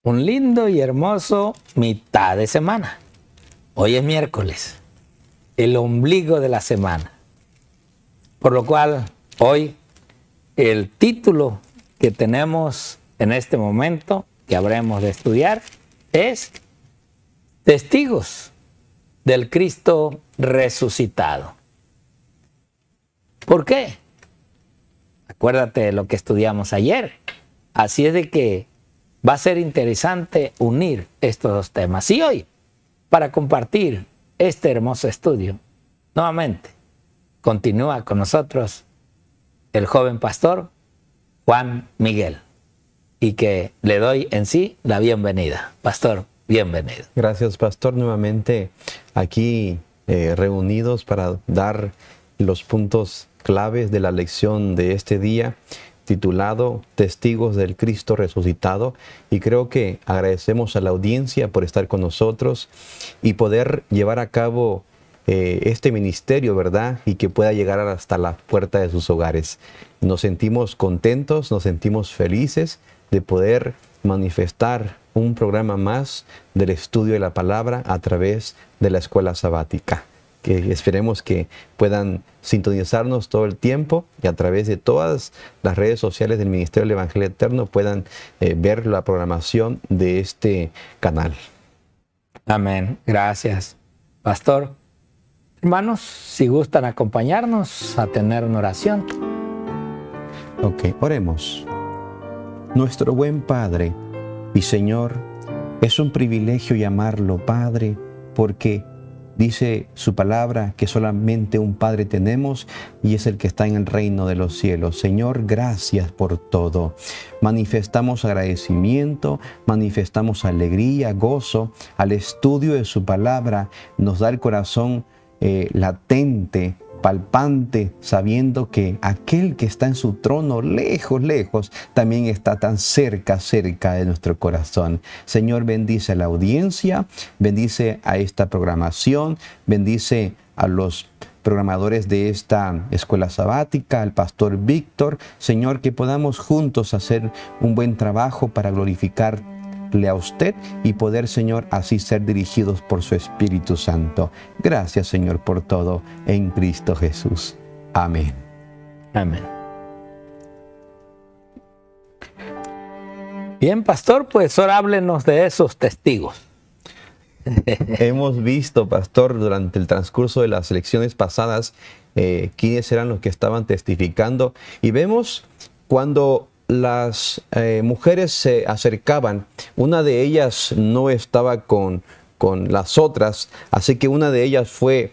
Un lindo y hermoso mitad de semana. Hoy es miércoles, el ombligo de la semana. Por lo cual, hoy, el título que tenemos en este momento, que habremos de estudiar, es Testigos del Cristo resucitado. ¿Por qué? Acuérdate de lo que estudiamos ayer. Así es de que va a ser interesante unir estos dos temas. Y hoy, para compartir este hermoso estudio, nuevamente continúa con nosotros el joven pastor Juan Miguel, y que le doy en sí la bienvenida. Pastor, bienvenido. Gracias, pastor. Nuevamente aquí reunidos para dar los puntos claves de la lección de este día, titulado Testigos del Cristo resucitado, y creo que agradecemos a la audiencia por estar con nosotros y poder llevar a cabo este ministerio, ¿verdad? Y que pueda llegar hasta la puerta de sus hogares. Nos sentimos contentos, nos sentimos felices de poder manifestar un programa más del estudio de la palabra a través de la escuela sabática, que esperemos que puedan sintonizarnos todo el tiempo y a través de todas las redes sociales del Ministerio del Evangelio Eterno puedan ver la programación de este canal. Amén. Gracias, pastor. Hermanos, si gustan acompañarnos a tener una oración. Ok, oremos. Nuestro buen Padre y Señor, es un privilegio llamarlo Padre, porque dice su palabra que solamente un Padre tenemos y es el que está en el reino de los cielos. Señor, gracias por todo. Manifestamos agradecimiento, manifestamos alegría, gozo al estudio de su palabra. Nos da el corazón latente, palpante, sabiendo que aquel que está en su trono lejos, lejos, también está tan cerca, cerca de nuestro corazón. Señor, bendice a la audiencia, bendice a esta programación, bendice a los programadores de esta escuela sabática, al pastor Víctor. Señor, que podamos juntos hacer un buen trabajo para glorificarle a usted y poder, Señor, así ser dirigidos por su Espíritu Santo. Gracias, Señor, por todo en Cristo Jesús. Amén. Amén. Bien, pastor, pues ahora háblenos de esos testigos. Hemos visto, pastor, durante el transcurso de las lecciones pasadas, quiénes eran los que estaban testificando, y vemos cuando las mujeres se acercaban, una de ellas no estaba con las otras, así que una de ellas fue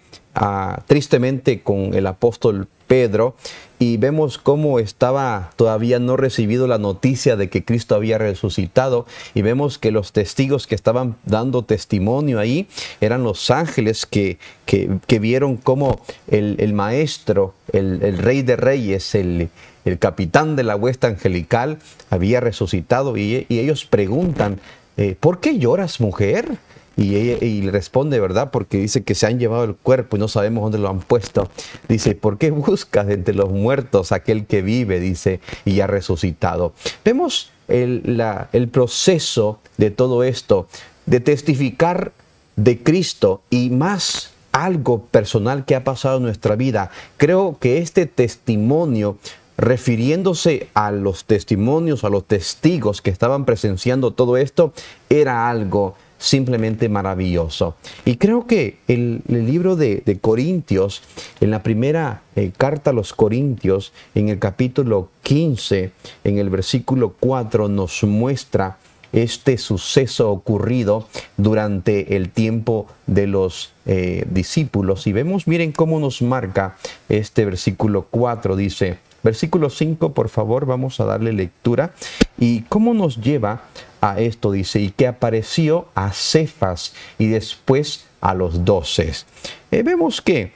tristemente con el apóstol Pedro, y vemos cómo estaba todavía no recibido la noticia de que Cristo había resucitado, y vemos que los testigos que estaban dando testimonio ahí eran los ángeles que vieron cómo el maestro, el rey de reyes, el capitán de la hueste angelical había resucitado, y ellos preguntan, ¿por qué lloras, mujer? Y le responde, ¿verdad? Porque dice que se han llevado el cuerpo y no sabemos dónde lo han puesto. Dice, ¿por qué buscas entre los muertos aquel que vive? Dice, y ha resucitado. Vemos el proceso de todo esto, de testificar de Cristo, y más algo personal que ha pasado en nuestra vida. Creo que este testimonio, refiriéndose a los testimonios, a los testigos que estaban presenciando todo esto, era algo simplemente maravilloso. Y creo que el libro de Corintios, en la primera carta a los Corintios, en el capítulo 15, en el versículo 4, nos muestra este suceso ocurrido durante el tiempo de los discípulos. Y vemos, miren cómo nos marca este versículo 4, dice, versículo 5, por favor, vamos a darle lectura. ¿Y cómo nos lleva a esto? Dice, y que apareció a Cefas y después a los 12. Vemos que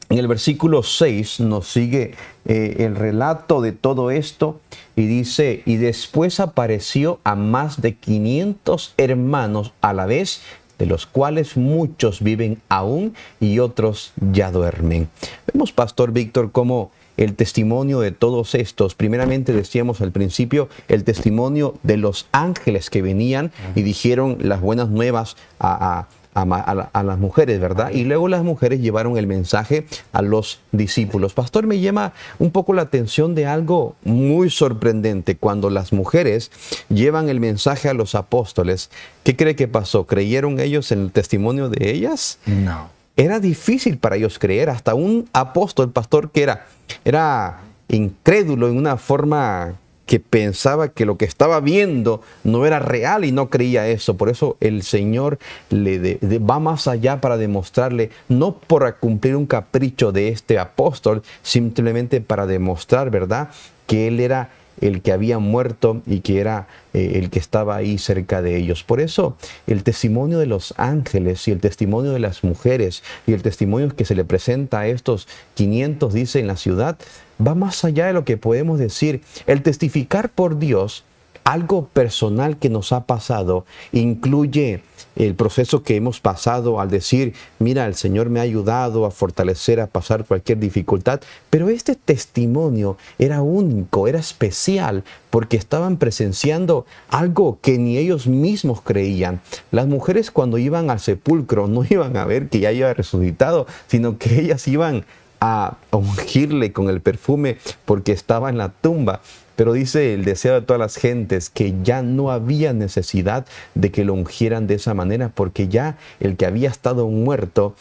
en el versículo 6 nos sigue el relato de todo esto, y dice, y después apareció a más de 500 hermanos a la vez, de los cuales muchos viven aún y otros ya duermen. Vemos, pastor Víctor, cómo el testimonio de todos estos? Primeramente decíamos al principio el testimonio de los ángeles que venían y dijeron las buenas nuevas a las mujeres, ¿verdad? Y luego las mujeres llevaron el mensaje a los discípulos. Pastor, me llama un poco la atención de algo muy sorprendente. Cuando las mujeres llevan el mensaje a los apóstoles, ¿qué cree que pasó? ¿Creyeron ellos en el testimonio de ellas? No. Era difícil para ellos creer. Hasta un apóstol, pastor, que era incrédulo en una forma que pensaba que lo que estaba viendo no era real y no creía eso. Por eso el Señor va más allá para demostrarle, no por cumplir un capricho de este apóstol, simplemente para demostrar, ¿verdad?, que él era el que había muerto y que era el que estaba ahí cerca de ellos. Por eso el testimonio de los ángeles y el testimonio de las mujeres y el testimonio que se le presenta a estos 500, dice, en la ciudad, va más allá de lo que podemos decir. El testificar por Dios algo personal que nos ha pasado incluye el proceso que hemos pasado al decir, mira, el Señor me ha ayudado a fortalecer, a pasar cualquier dificultad. Pero este testimonio era único, era especial, porque estaban presenciando algo que ni ellos mismos creían. Las mujeres, cuando iban al sepulcro, no iban a ver que ya había resucitado, sino que ellas iban a ungirle con el perfume porque estaba en la tumba. Pero dice el deseo de todas las gentes que ya no había necesidad de que lo ungieran de esa manera, porque ya el que había estado muerto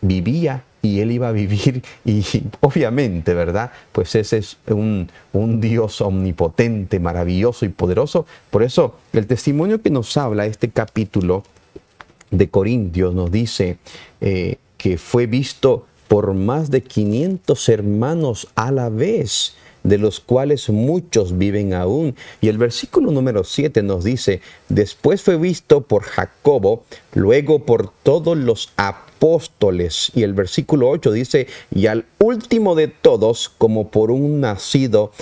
vivía y él iba a vivir, y obviamente, ¿verdad? Pues ese es un Dios omnipotente, maravilloso y poderoso. Por eso el testimonio que nos habla este capítulo de Corintios nos dice que fue visto por más de 500 hermanos a la vez, de los cuales muchos viven aún. Y el versículo número 7 nos dice, después fue visto por Jacobo, luego por todos los apóstoles. Y el versículo 8 dice, y al último de todos, como por un nacido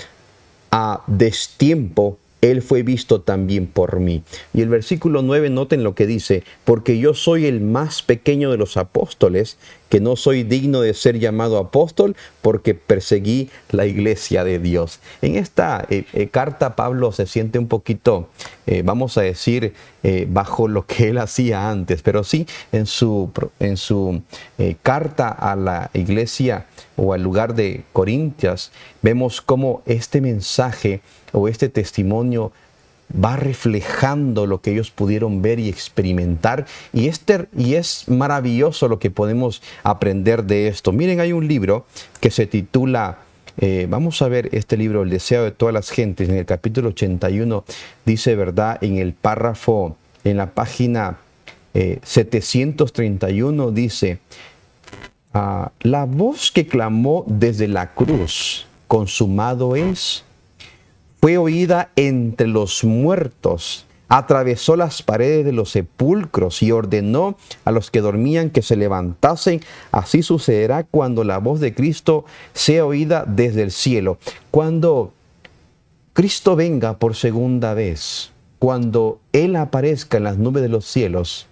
a destiempo, él fue visto también por mí. Y el versículo 9, noten lo que dice, porque yo soy el más pequeño de los apóstoles, que no soy digno de ser llamado apóstol, porque perseguí la iglesia de Dios. En esta carta Pablo se siente un poquito, vamos a decir, bajo lo que él hacía antes, pero sí en su carta a la iglesia o al lugar de Corintias, vemos cómo este mensaje o este testimonio va reflejando lo que ellos pudieron ver y experimentar, y es maravilloso lo que podemos aprender de esto. Miren, hay un libro que se titula, vamos a ver este libro, El deseo de todas las gentes, en el capítulo 81, dice, ¿verdad?, en el párrafo, en la página 731, dice, la voz que clamó desde la cruz, consumado es, fue oída entre los muertos, atravesó las paredes de los sepulcros y ordenó a los que dormían que se levantasen. Así sucederá cuando la voz de Cristo sea oída desde el cielo. Cuando Cristo venga por segunda vez, cuando Él aparezca en las nubes de los cielos,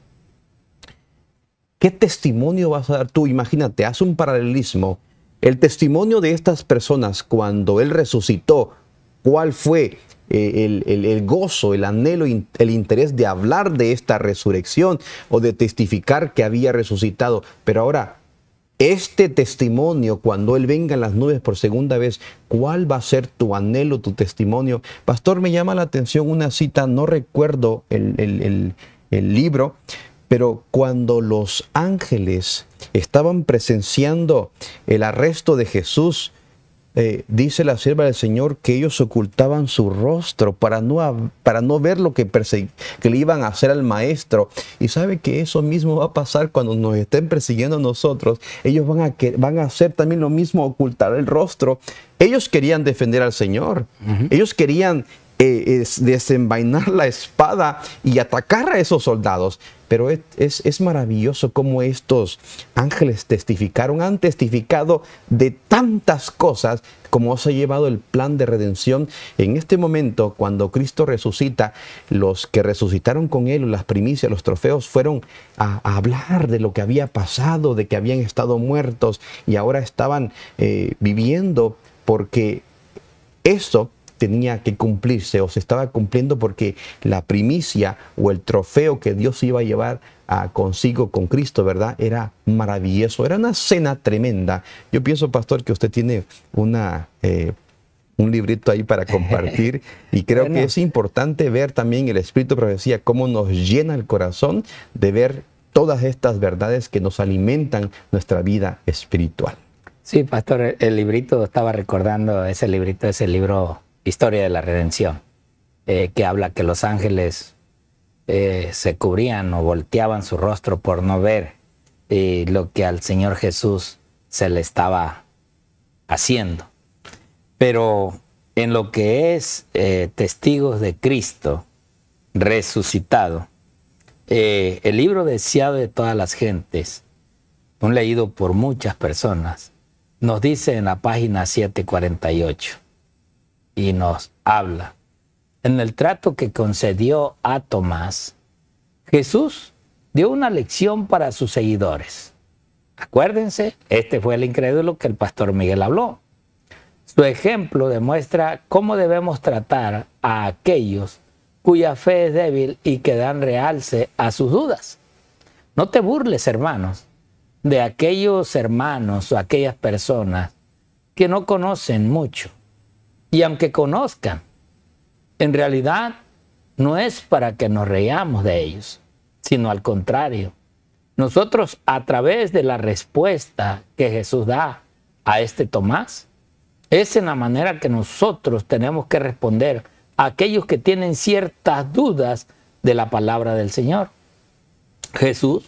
¿qué testimonio vas a dar tú? Imagínate, haz un paralelismo. El testimonio de estas personas cuando Él resucitó, ¿cuál fue el gozo, el anhelo, el interés de hablar de esta resurrección o de testificar que había resucitado? Pero ahora, este testimonio, cuando Él venga en las nubes por segunda vez, ¿cuál va a ser tu anhelo, tu testimonio? Pastor, me llama la atención una cita, no recuerdo el libro, pero cuando los ángeles estaban presenciando el arresto de Jesús, dice la sierva del Señor que ellos ocultaban su rostro para no ver lo que le iban a hacer al maestro. Y sabe que eso mismo va a pasar cuando nos estén persiguiendo a nosotros. Ellos van a hacer también lo mismo, ocultar el rostro. Ellos querían defender al Señor. Ellos querían desenvainar la espada y atacar a esos soldados. Pero es maravilloso cómo estos ángeles han testificado de tantas cosas como se ha llevado el plan de redención. En este momento, cuando Cristo resucita, los que resucitaron con Él, las primicias, los trofeos, fueron a hablar de lo que había pasado, de que habían estado muertos y ahora estaban viviendo porque esto tenía que cumplirse o se estaba cumpliendo porque la primicia o el trofeo que Dios iba a llevar consigo con Cristo, ¿verdad? Era maravilloso, era una cena tremenda. Yo pienso, pastor, que usted tiene un librito ahí para compartir y creo que es importante ver también el Espíritu de Profecía, cómo nos llena el corazón de ver todas estas verdades que nos alimentan nuestra vida espiritual. Sí, pastor, el librito, estaba recordando ese librito, ese libro Historia de la Redención, que habla que los ángeles se cubrían o volteaban su rostro por no ver lo que al Señor Jesús se le estaba haciendo. Pero en lo que es testigos de Cristo resucitado, el libro deseado de todas las gentes, un leído por muchas personas, nos dice en la página 748 y nos habla: en el trato que concedió a Tomás, Jesús dio una lección para sus seguidores. Acuérdense, este fue el incrédulo que el pastor Miguel habló. Su ejemplo demuestra cómo debemos tratar a aquellos cuya fe es débil y que dan realce a sus dudas. No te burles, hermanos, de aquellos hermanos o aquellas personas que no conocen mucho. Y aunque conozcan, en realidad no es para que nos reamos de ellos, sino al contrario. Nosotros, a través de la respuesta que Jesús da a este Tomás, es en la manera que nosotros tenemos que responder a aquellos que tienen ciertas dudas de la palabra del Señor. Jesús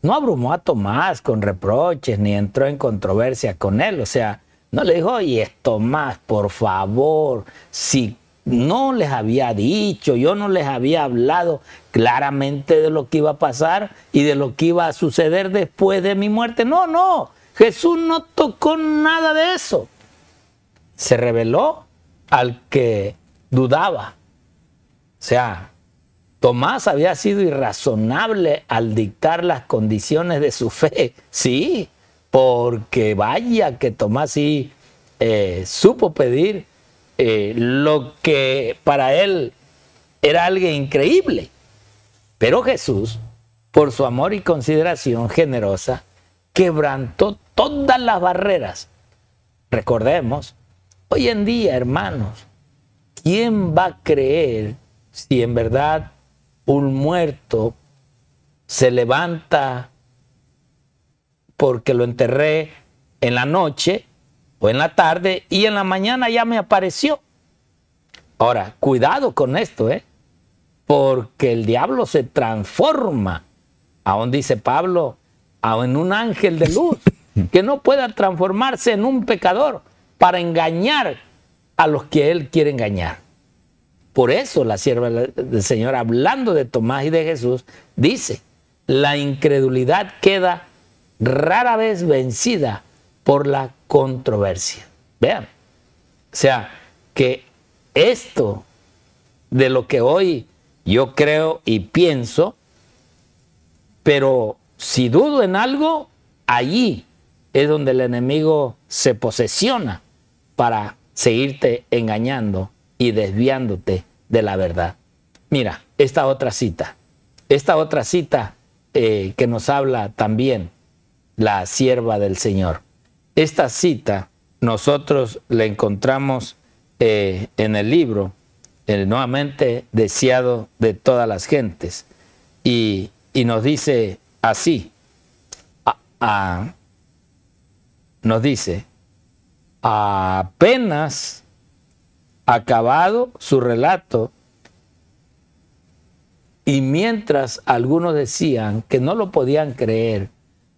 no abrumó a Tomás con reproches ni entró en controversia con él. O sea, no le dijo: oye, Tomás, por favor, si no les había dicho, yo no les había hablado claramente de lo que iba a pasar y de lo que iba a suceder después de mi muerte. No, no, Jesús no tocó nada de eso. Se reveló al que dudaba. O sea, Tomás había sido irrazonable al dictar las condiciones de su fe. Sí, porque vaya que Tomás sí supo pedir lo que para él era algo increíble. Pero Jesús, por su amor y consideración generosa, quebrantó todas las barreras. Recordemos, hoy en día, hermanos, ¿quién va a creer si en verdad un muerto se levanta porque lo enterré en la noche o en la tarde y en la mañana ya me apareció? Ahora, cuidado con esto, porque el diablo se transforma, aún dice Pablo, aún en un ángel de luz, que no pueda transformarse en un pecador para engañar a los que él quiere engañar. Por eso la sierva del Señor, hablando de Tomás y de Jesús, dice: la incredulidad queda rara vez vencida por la controversia. Vean, o sea, que esto de lo que hoy yo creo y pienso, pero si dudo en algo, allí es donde el enemigo se posesiona para seguirte engañando y desviándote de la verdad. Mira, esta otra cita que nos habla también la sierva del Señor. Esta cita nosotros la encontramos en el libro, nuevamente deseado de todas las gentes, y nos dice así, nos dice: apenas acabado su relato, y mientras algunos decían que no lo podían creer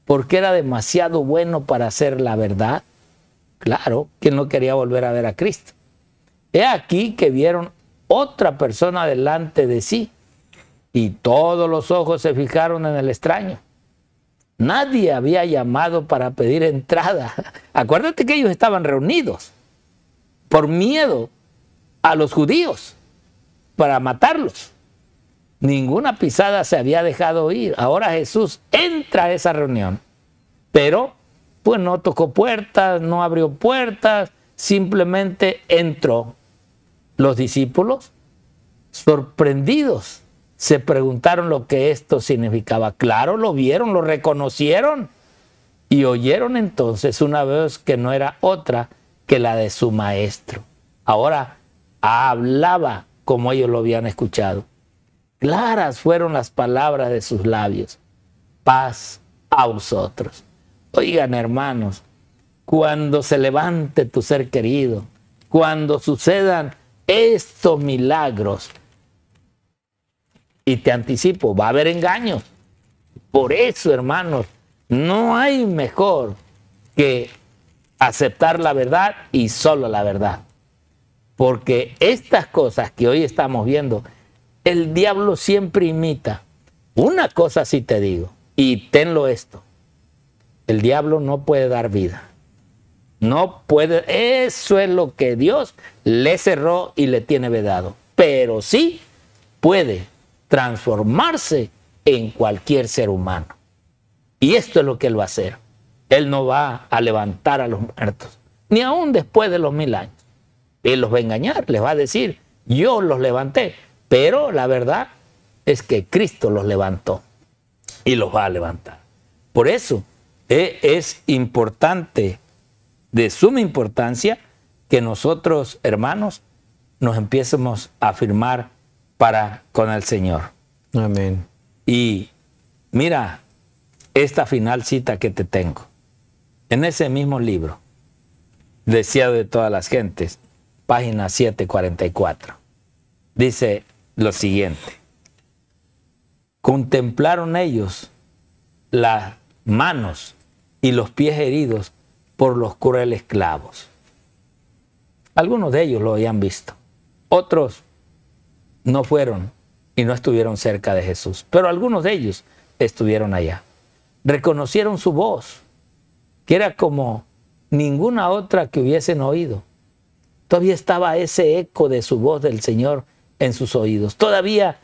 porque era demasiado bueno para ser la verdad, claro, ¿quién no quería volver a ver a Cristo? He aquí que vieron otra persona delante de sí, y todos los ojos se fijaron en el extraño. Nadie había llamado para pedir entrada. Acuérdate que ellos estaban reunidos por miedo a los judíos para matarlos. Ninguna pisada se había dejado oír. Ahora Jesús entra a esa reunión, pero pues no tocó puertas, no abrió puertas, simplemente entró. Los discípulos, sorprendidos, se preguntaron lo que esto significaba. Claro, lo vieron, lo reconocieron y oyeron entonces una voz que no era otra que la de su maestro. Ahora hablaba como ellos lo habían escuchado. Claras fueron las palabras de sus labios. Paz a vosotros. Oigan, hermanos, cuando se levante tu ser querido, cuando sucedan estos milagros, y te anticipo, va a haber engaños. Por eso, hermanos, no hay mejor que aceptar la verdad y solo la verdad. Porque estas cosas que hoy estamos viendo, el diablo siempre imita. Una cosa sí te digo, y tenlo esto: el diablo no puede dar vida. No puede, eso es lo que Dios le cerró y le tiene vedado. Pero sí puede transformarse en cualquier ser humano. Y esto es lo que Él va a hacer. Él no va a levantar a los muertos, ni aún después de los 1000 años. Él los va a engañar, les va a decir, yo los levanté. Pero la verdad es que Cristo los levantó y los va a levantar. Por eso es importante, de suma importancia, que nosotros, hermanos, nos empiecemos a afirmar con el Señor. Amén. Y mira esta final cita que te tengo. En ese mismo libro, Deseado de todas las gentes, página 744, dice lo siguiente: contemplaron ellos las manos y los pies heridos por los crueles clavos. Algunos de ellos lo habían visto, otros no fueron y no estuvieron cerca de Jesús, pero algunos de ellos estuvieron allá. Reconocieron su voz, que era como ninguna otra que hubiesen oído. Todavía estaba ese eco de su voz del Señor en sus oídos. Todavía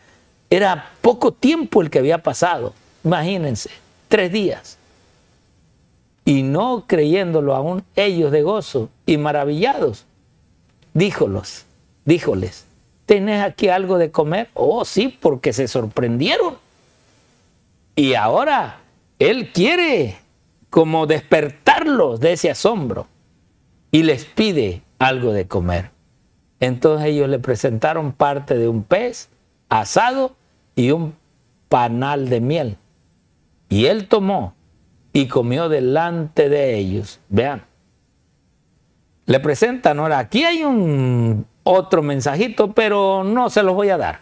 era poco tiempo el que había pasado. Imagínense, 3 días. Y no creyéndolo aún ellos de gozo y maravillados, díjoles, ¿tenés aquí algo de comer? Oh, sí, porque se sorprendieron. Y ahora Él quiere como despertarlos de ese asombro y les pide algo de comer. Entonces ellos le presentaron parte de un pez asado y un panal de miel. Y Él tomó y comió delante de ellos. Vean, le presentan, ahora aquí hay otro mensajito, pero no se los voy a dar,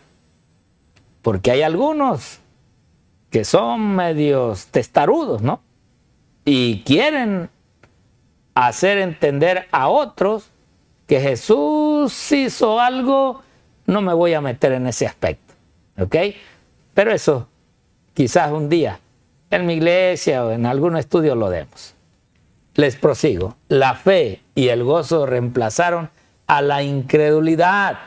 porque hay algunos que son medios testarudos, ¿no? Y quieren hacer entender a otros que Jesús hizo algo. No me voy a meter en ese aspecto, ¿ok? Pero eso quizás un día en mi iglesia o en algún estudio lo demos. Les prosigo. La fe y el gozo reemplazaron a la incredulidad,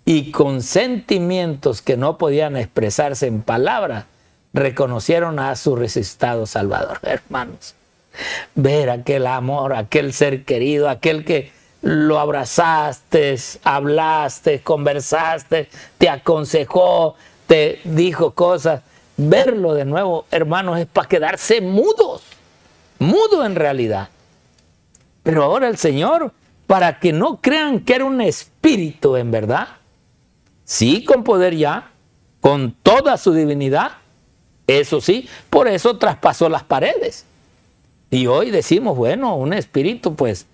y con sentimientos que no podían expresarse en palabras, reconocieron a su resucitado Salvador. Hermanos, ver aquel amor, aquel ser querido, aquel que lo abrazaste, hablaste, conversaste, te aconsejó, te dijo cosas. Verlo de nuevo, hermanos, es para quedarse mudos, mudo en realidad. Pero ahora el Señor, para que no crean que era un espíritu en verdad, sí, con poder ya, con toda su divinidad, eso sí, por eso traspasó las paredes. Y hoy decimos, bueno, un espíritu, pues,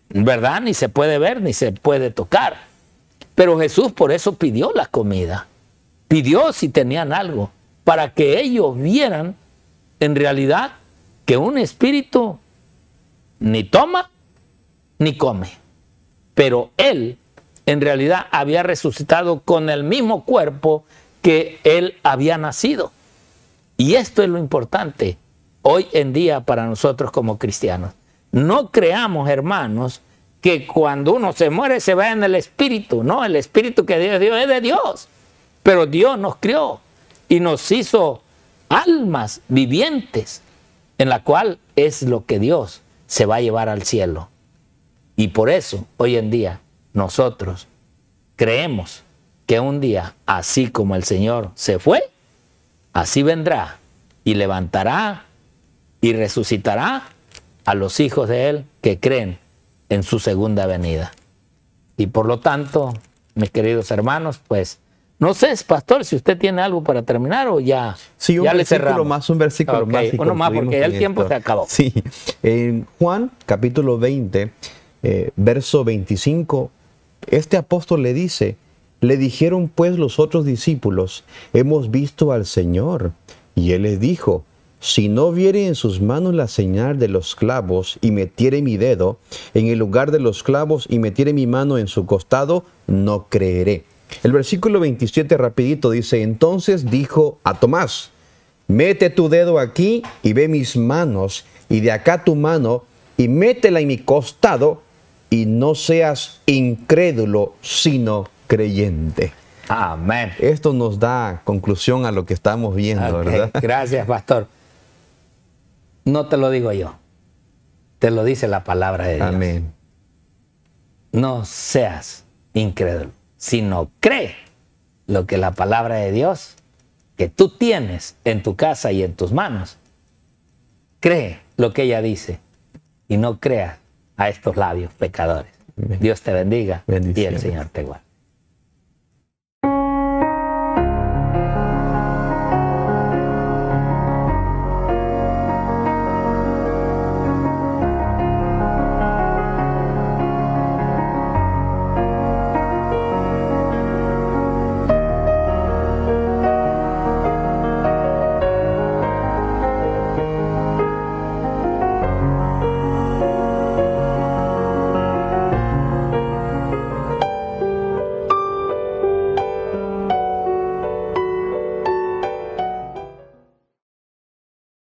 ¿verdad? Ni se puede ver, ni se puede tocar. Pero Jesús por eso pidió la comida. Pidió si tenían algo, para que ellos vieran en realidad que un espíritu ni toma ni come. Pero Él en realidad había resucitado con el mismo cuerpo que Él había nacido. Y esto es lo importante hoy en día para nosotros como cristianos. No creamos, hermanos, que cuando uno se muere se va en el espíritu. No, el espíritu que Dios dio es de Dios. Pero Dios nos crió y nos hizo almas vivientes, en la cual es lo que Dios se va a llevar al cielo. Y por eso, hoy en día, nosotros creemos que un día, así como el Señor se fue, así vendrá y levantará y resucitará a los hijos de Él que creen en su segunda venida. Y por lo tanto, mis queridos hermanos, pues, no sé, pastor, si usted tiene algo para terminar o ya, sí, ya le cerramos. Un versículo más. Uno más, porque ya el tiempo se acabó. Sí, en Juan capítulo 20, verso 25, este apóstol le dice, le dijeron pues los otros discípulos, hemos visto al Señor. Y él les dijo, si no viere en sus manos la señal de los clavos y metiere mi dedo en el lugar de los clavos y metiere mi mano en su costado, no creeré. El versículo 27 rapidito dice, entonces dijo a Tomás, mete tu dedo aquí y ve mis manos, y de acá tu mano y métela en mi costado, y no seas incrédulo, sino creyente. Amén. Esto nos da conclusión a lo que estamos viendo, ¿verdad? Gracias, pastor. No te lo digo yo, te lo dice la palabra de Dios. Amén. No seas incrédulo, sino cree lo que la palabra de Dios que tú tienes en tu casa y en tus manos. Cree lo que ella dice y no creas a estos labios pecadores. Amén. Dios te bendiga y el Señor te guarde.